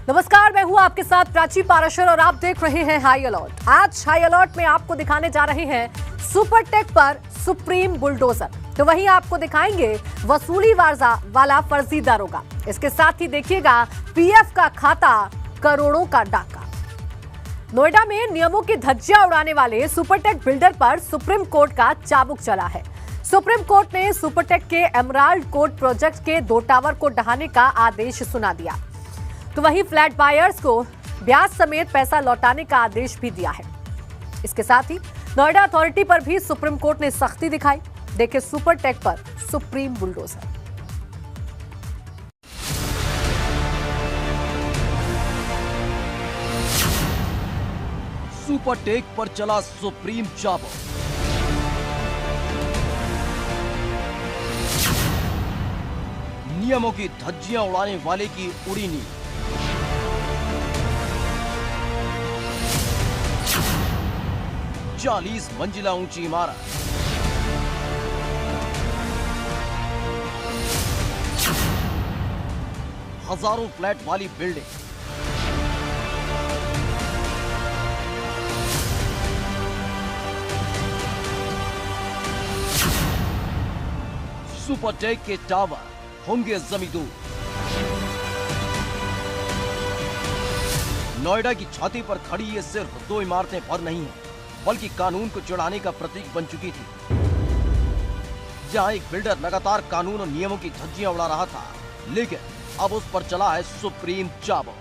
नमस्कार, मैं हूं आपके साथ प्राची पाराशर और आप देख रहे हैं हाई अलर्ट। आज हाई अलर्ट में आपको दिखाने जा रहे हैं सुपरटेक पर सुप्रीम बुलडोजर, तो वहीं आपको दिखाएंगे वसूली वाला फर्जी दारोगा। इसके साथ ही देखिएगा पीएफ का खाता, करोड़ों का डाका। नोएडा में नियमों की धज्जियां उड़ाने वाले सुपरटेक बिल्डर पर सुप्रीम कोर्ट का चाबुक चला है। सुप्रीम कोर्ट ने सुपरटेक के एमराल्ड कोर्ट प्रोजेक्ट के 2 टावर को ढहाने का आदेश सुना दिया, तो वहीं फ्लैट बायर्स को ब्याज समेत पैसा लौटाने का आदेश भी दिया है। इसके साथ ही नोएडा अथॉरिटी पर भी सुप्रीम कोर्ट ने सख्ती दिखाई। देखिए सुपरटेक पर सुप्रीम बुलडोजर। सुपरटेक पर चला सुप्रीम चाबुक। नियमों की धज्जियां उड़ाने वाले की उड़ी नींद। चालीस मंजिला ऊंची इमारत, हजारों फ्लैट वाली बिल्डिंग, सुपरटेक के टावर होंगे जमींदोज। नोएडा की छाती पर खड़ी ये सिर्फ 2 इमारतें पर नहीं है, बल्कि कानून को चिढ़ाने का प्रतीक बन चुकी थी। जहां एक बिल्डर लगातार कानून और नियमों की धज्जियां उड़ा रहा था, लेकिन अब उस पर चला है सुप्रीम चाबुक।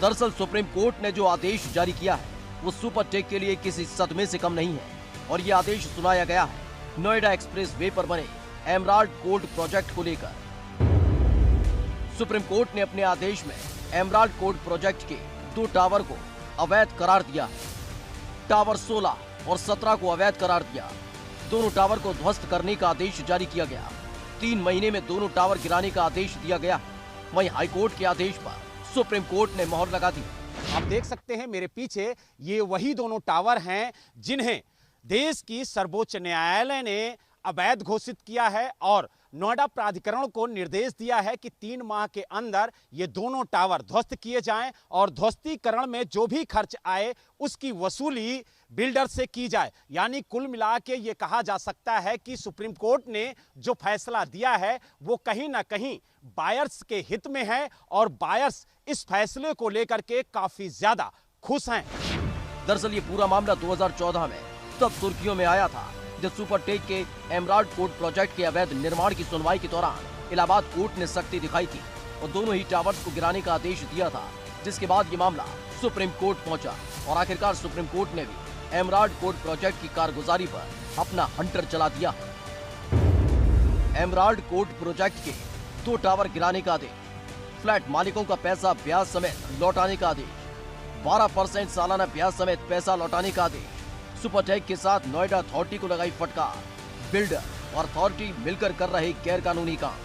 दरअसल सुप्रीम कोर्ट ने जो आदेश जारी किया है, वो सुपरटेक के लिए किसी सदमे से कम नहीं है, और ये आदेश सुनाया गया है नोएडा एक्सप्रेस वे पर बने एमराल्ड कोर्ट प्रोजेक्ट को लेकर। सुप्रीम कोर्ट ने अपने आदेश में एमराल्ड कोर्ट प्रोजेक्ट के 2 टावर को अवैध करार दिया है। टावर 16 और 17 को अवैध करार दिया। दोनों टावर को ध्वस्त करने का आदेश जारी किया गया। 3 महीने में दोनों टावर गिराने का आदेश दिया गया। वहीं हाईकोर्ट के आदेश पर सुप्रीम कोर्ट ने मोहर लगा दी। आप देख सकते हैं मेरे पीछे, ये वही दोनों टावर हैं जिन्हें देश की सर्वोच्च न्यायालय ने अवैध घोषित किया है और नोएडा प्राधिकरण को निर्देश दिया है कि 3 माह के अंदर ये दोनों टावर ध्वस्त किए जाएं और ध्वस्तीकरण में जो भी खर्च आए उसकी वसूली बिल्डर से की जाए। यानी कुल मिला के ये कहा जा सकता है कि सुप्रीम कोर्ट ने जो फैसला दिया है वो कहीं ना कहीं बायर्स के हित में है और बायर्स इस फैसले को लेकर के काफी ज्यादा खुश हैं। दरअसल ये पूरा मामला 2014 में तब सुर्खियों में आया था, जब सुपरटेक के एमराल्ड कोर्ट प्रोजेक्ट के अवैध निर्माण की सुनवाई के दौरान इलाहाबाद कोर्ट ने सख्ती दिखाई थी और दोनों ही टावर्स को गिराने का आदेश दिया था। जिसके बाद ये मामला सुप्रीम कोर्ट पहुंचा और आखिरकार सुप्रीम कोर्ट ने भी एमराल्ड कोर्ट प्रोजेक्ट की कारगुजारी पर अपना हंटर चला दिया। एमराल्ड कोर्ट प्रोजेक्ट के 2 टावर गिराने का आदेश, फ्लैट मालिकों का पैसा ब्याज समेत लौटाने का आदेश, 12% सालाना ब्याज समेत पैसा लौटाने का आदेश। सुपरटेक के साथ नोएडा अथॉरिटी को लगाई फटकार। बिल्डर और अथॉरिटी मिलकर कर रहे गैर कानूनी काम।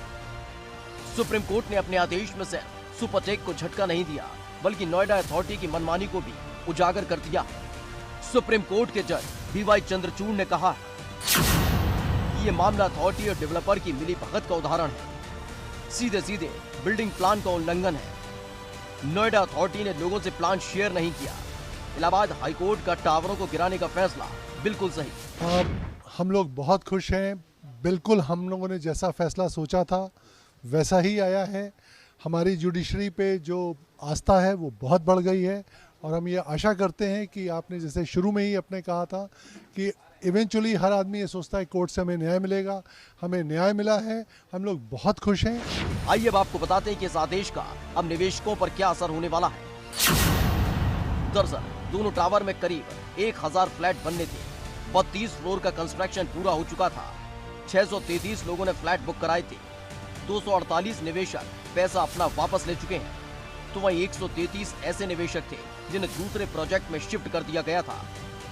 सुप्रीम कोर्ट ने अपने आदेश में से सुपरटेक को झटका नहीं दिया, बल्कि नोएडा अथॉरिटी की मनमानी को भी उजागर कर दिया। सुप्रीम कोर्ट के जज BY चंद्रचूड़ ने कहा कि ये मामला अथॉरिटी और डेवलपर की मिलीभगत का उदाहरण है। सीधे सीधे बिल्डिंग प्लान का उल्लंघन है। नोएडा अथॉरिटी ने लोगों से प्लान शेयर नहीं किया। इलाहाबाद हाईकोर्ट का टावरों को गिराने का फैसला बिल्कुल सही। हम लोग बहुत खुश हैं। बिल्कुल हम लोगों ने जैसा फैसला सोचा था वैसा ही आया है। हमारी जुडिशरी पे जो आस्था है वो बहुत बढ़ गई है और हम ये आशा करते हैं कि आपने जैसे शुरू में ही अपने कहा था कि इवेंचुअली हर आदमी ये सोचता है कोर्ट से हमें न्याय मिलेगा। हमें न्याय मिला है, हम लोग बहुत खुश हैं। आइए अब आपको बताते हैं कि इस आदेश का अब निवेशकों पर क्या असर होने वाला है। दरअसल दोनों टावर में करीब 1000 फ्लैट बनने थे। 32 फ्लोर का कंस्ट्रक्शन पूरा हो चुका था। 633 लोगों ने फ्लैट बुक कराए थे। 248 निवेशक पैसा अपना वापस ले चुके हैं, तो वहीं 133 ऐसे निवेशक थे जिन्हें दूसरे प्रोजेक्ट में शिफ्ट कर दिया गया था।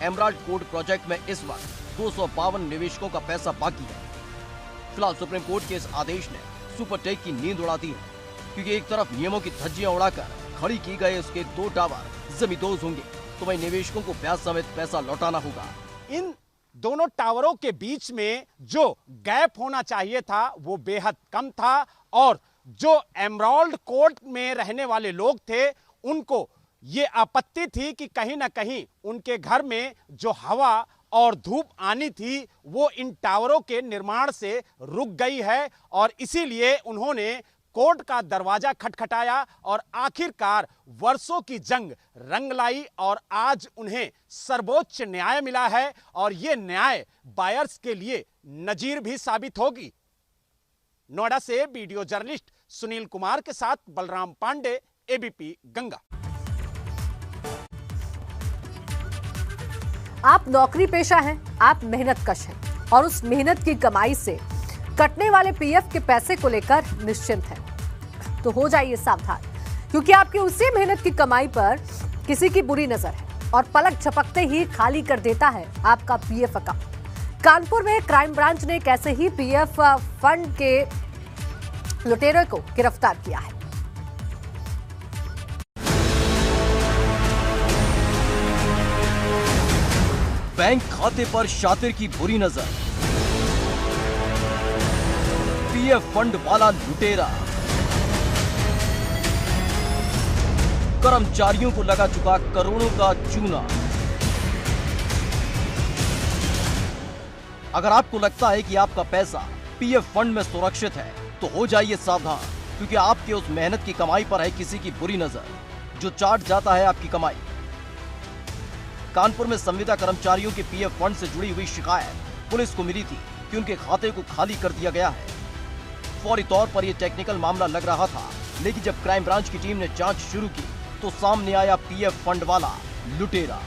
एमराल्ड कोर्ट प्रोजेक्ट में इस वक्त 252 निवेशकों का पैसा बाकी है। फिलहाल सुप्रीम कोर्ट के इस आदेश ने सुपरटेक की नींद उड़ा दी है, क्योंकि एक तरफ नियमों की धज्जियां उड़ाकर खड़ी की गए उसके 2 टावर जमींदोज होंगे, तो वहीं निवेशकों को ब्याज समेत पैसा लौटाना होगा। इन दोनों टावरों के बीच में जो गैप होना चाहिए था वो बेहद कम था और जो एमराल्ड कोर्ट में रहने वाले लोग थे उनको ये आपत्ति थी कि कहीं ना कहीं उनके घर में जो हवा और धूप आनी थी वो इन टावरों के निर्माण से रुक गई है और इसीलिए उन्होंने कोर्ट का दरवाजा खटखटाया और आखिरकार वर्षों की जंग रंग लाई और आज उन्हें सर्वोच्च न्याय मिला है और यह न्याय बायर्स के लिए नजीर भी साबित होगी। नोएडा से वीडियो जर्नलिस्ट सुनील कुमार के साथ बलराम पांडे, एबीपी गंगा। आप नौकरी पेशा हैं, आप मेहनत कश हैं और उस मेहनत की कमाई से कटने वाले पीएफ के पैसे को लेकर निश्चिंत हैं, तो हो जाइए सावधान, क्योंकि आपकी उसी मेहनत की कमाई पर किसी की बुरी नजर है और पलक झपकते ही खाली कर देता है आपका पीएफ अकाउंट। कानपुर में क्राइम ब्रांच ने एक ऐसे ही पीएफ फंड के लुटेरे को गिरफ्तार किया है। बैंक खाते पर शातिर की बुरी नजर, पीएफ फंड वाला लुटेरा, कर्मचारियों को लगा चुका करोड़ों का चूना। अगर आपको लगता है कि आपका पैसा पीएफ फंड में सुरक्षित है तो हो जाइए सावधान, क्योंकि आपके उस मेहनत की कमाई पर है किसी की बुरी नजर जो चाट जाता है आपकी कमाई। कानपुर में संविदा कर्मचारियों के पीएफ फंड से जुड़ी हुई शिकायत पुलिस को मिली थी कि उनके खाते को खाली कर दिया गया है। फौरी तौर पर यह टेक्निकल मामला लग रहा था, लेकिन जब क्राइम ब्रांच की टीम ने जांच शुरू की तो सामने आया पीएफ फंड वाला लुटेरा।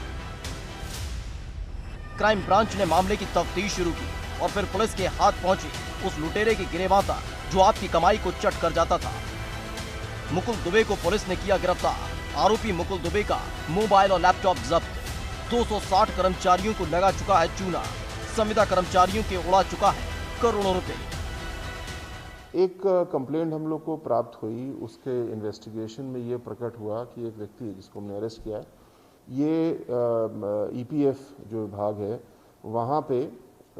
क्राइम ब्रांच ने मामले की तफ्तीश शुरू की और फिर पुलिस के हाथ पहुंची उस लुटेरे की गिरेबाता जो आपकी कमाई को चट कर जाता था। मुकुल दुबे को पुलिस ने किया गिरफ्तार। आरोपी मुकुल दुबे का मोबाइल और लैपटॉप जब्त। 260 कर्मचारियों को लगा चुका है चूना। संविदा कर्मचारियों के उड़ा चुका है करोड़ों रुपए। एक कंप्लेंट हम लोग को प्राप्त हुई, उसके इन्वेस्टिगेशन में ये प्रकट हुआ कि एक व्यक्ति जिसको हमने अरेस्ट किया है, ये ईपीएफ जो विभाग है वहाँ पे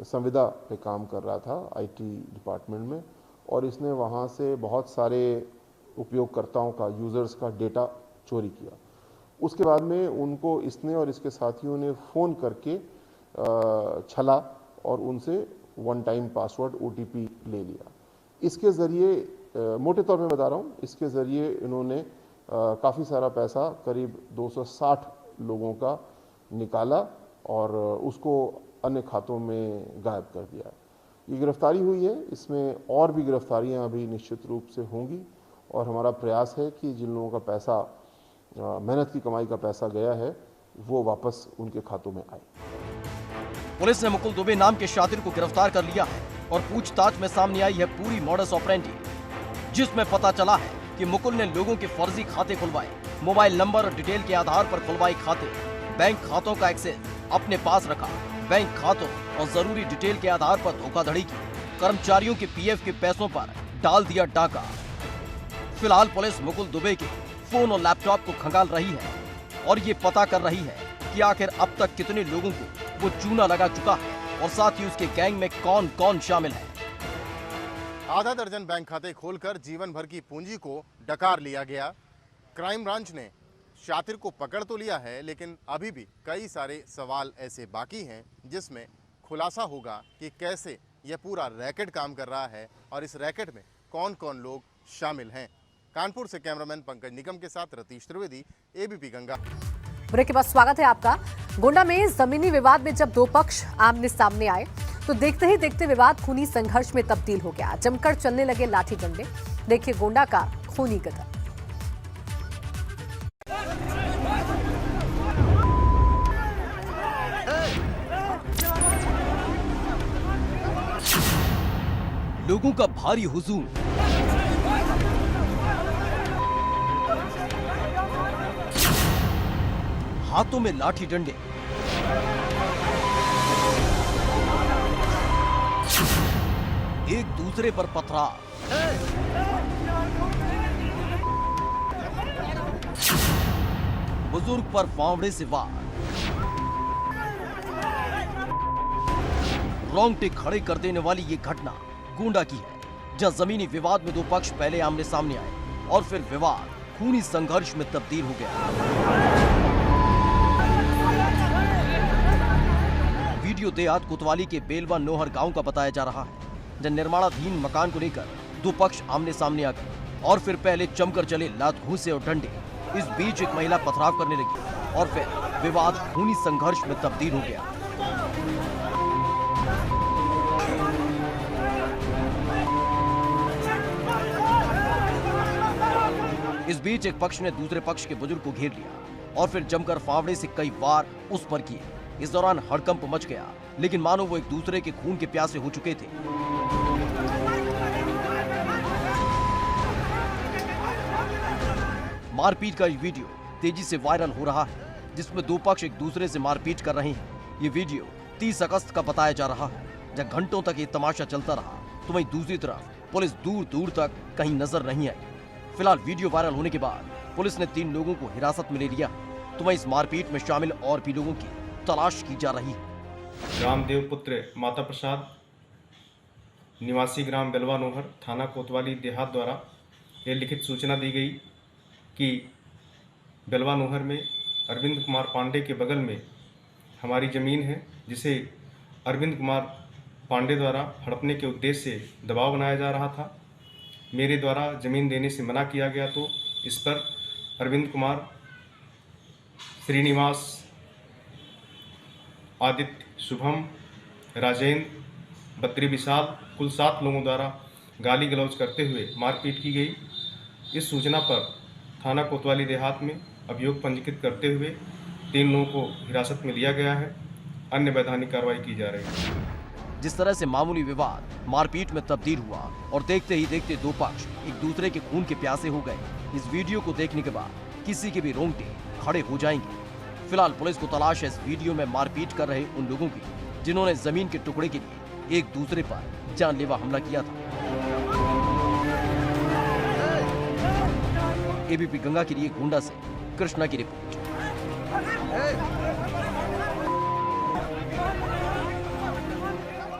संविदा पे काम कर रहा था आईटी डिपार्टमेंट में, और इसने वहाँ से बहुत सारे उपयोगकर्ताओं का, यूज़र्स का डेटा चोरी किया। उसके बाद में उनको इसने और इसके साथियों ने फ़ोन करके छला और उनसे वन टाइम पासवर्ड OTP ले लिया। इसके ज़रिए, मोटे तौर पे बता रहा हूँ, इसके ज़रिए इन्होंने काफ़ी सारा पैसा, करीब 260 लोगों का निकाला और उसको अन्य खातों में गायब कर दिया। ये गिरफ्तारी हुई है, इसमें और भी गिरफ्तारियां अभी निश्चित रूप से होंगी और हमारा प्रयास है कि जिन लोगों का पैसा, मेहनत की कमाई का पैसा गया है, वो वापस उनके खातों में आए। पुलिस ने मुकुल दुबे नाम के शातिर को गिरफ्तार कर लिया है और पूछताछ में सामने आई है पूरी मॉडस ऑपरेंडी, जिसमें पता चला है कि मुकुल ने लोगों के फर्जी खाते खुलवाए, मोबाइल नंबर और डिटेल के आधार पर खुलवाए खाते, बैंक खातों का एक्सेस अपने पास रखा, बैंक खातों और जरूरी डिटेल के आधार पर धोखाधड़ी की, कर्मचारियों के पीएफ के पैसों पर डाल दिया डाका। फिलहाल पुलिस मुकुल दुबे के फोन और लैपटॉप को खंगाल रही है और ये पता कर रही है कि आखिर अब तक कितने लोगों को वो चूना लगा चुका है और साथ ही उसके गैंग में कौन कौन शामिल है। आधा दर्जन बैंक खाते खोलकर जीवन भर की पूंजी को डकार लिया गया। क्राइम ब्रांच ने शातिर को पकड़ तो लिया है, लेकिन अभी भी कई सारे सवाल ऐसे बाकी हैं जिसमें खुलासा होगा कि कैसे यह पूरा रैकेट काम कर रहा है और इस रैकेट में कौन कौन लोग शामिल हैं। कानपुर से कैमरामैन पंकज निगम के साथ रतीश त्रिवेदी, एबीपी गंगा। ब्रेक के बाद स्वागत है आपका। गोंडा में जमीनी विवाद में जब दो पक्ष आमने सामने आए तो देखते ही देखते विवाद खूनी संघर्ष में तब्दील हो गया। जमकर चलने लगे लाठी डंडे। देखिए गोंडा का खूनी कदम। लोगों का भारी हुजूम, हाथों में लाठी डंडे, एक दूसरे पर पथराव, बुजुर्ग पर फावड़े से वार, रोंगटे खड़े कर देने वाली ये घटना गोंडा की है। जहां जमीनी विवाद में दो पक्ष पहले आमने सामने आए और फिर विवाद खूनी संघर्ष में तब्दील हो गया। वीडियो देहात कोतवाली के बेलवा नोहर गांव का बताया जा रहा है, जहां निर्माणाधीन मकान को लेकर दो पक्ष आमने सामने आ गए और फिर पहले जमकर चले लात घूंसे और डंडे। इस बीच एक महिला पथराव करने लगी और फिर विवाद खूनी संघर्ष में तब्दील हो गया। इस बीच एक पक्ष ने दूसरे पक्ष के बुजुर्ग को घेर लिया और फिर जमकर फावड़े से कई वार उस पर किए। इस दौरान हड़कंप मच गया, लेकिन मानो वो एक दूसरे के खून के प्यासे हो चुके थे। मारपीट का ये वीडियो तेजी से वायरल हो रहा है, जिसमें दो पक्ष एक दूसरे से मारपीट कर रहे हैं। ये वीडियो 30 अगस्त का बताया जा रहा है, जब घंटों तक ये तमाशा चलता रहा, तो वहीं दूसरी तरफ पुलिस दूर दूर तक कहीं नजर नहीं आई। फिलहाल वीडियो वायरल होने के बाद पुलिस ने 3 लोगों को हिरासत में ले लिया, तो वहीं इस मारपीट में शामिल और भी लोगों की तलाश की जा रही है। रामदेव पुत्र माता प्रसाद निवासी ग्राम बेलवा नोहर थाना कोतवाली देहात द्वारा यह लिखित सूचना दी गई कि बेलवा नोहर में अरविंद कुमार पांडे के बगल में हमारी ज़मीन है, जिसे अरविंद कुमार पांडे द्वारा हड़पने के उद्देश्य से दबाव बनाया जा रहा था। मेरे द्वारा ज़मीन देने से मना किया गया, तो इस पर अरविंद कुमार, श्रीनिवास, आदित्य, शुभम, राजेंद्र, बद्री विशाल कुल 7 लोगों द्वारा गाली गलौज करते हुए मारपीट की गई। इस सूचना पर थाना कोतवाली देहात में अभियोग पंजीकृत करते हुए 3 लोगों को हिरासत में लिया गया है। अन्य वैधानिक कार्रवाई की जा रही है। जिस तरह से मामूली विवाद मारपीट में तब्दील हुआ और देखते ही देखते दो पक्ष एक दूसरे के खून के प्यासे हो गए, इस वीडियो को देखने के बाद किसी के भी रोंगटे खड़े हो जाएंगे। फिलहाल पुलिस को तलाश है इस वीडियो में मारपीट कर रहे उन लोगों की, जिन्होंने जमीन के टुकड़े के लिए एक दूसरे पर जानलेवा हमला किया था। एबीपी गंगा के लिए गोंडा से कृष्णा की रिपोर्ट।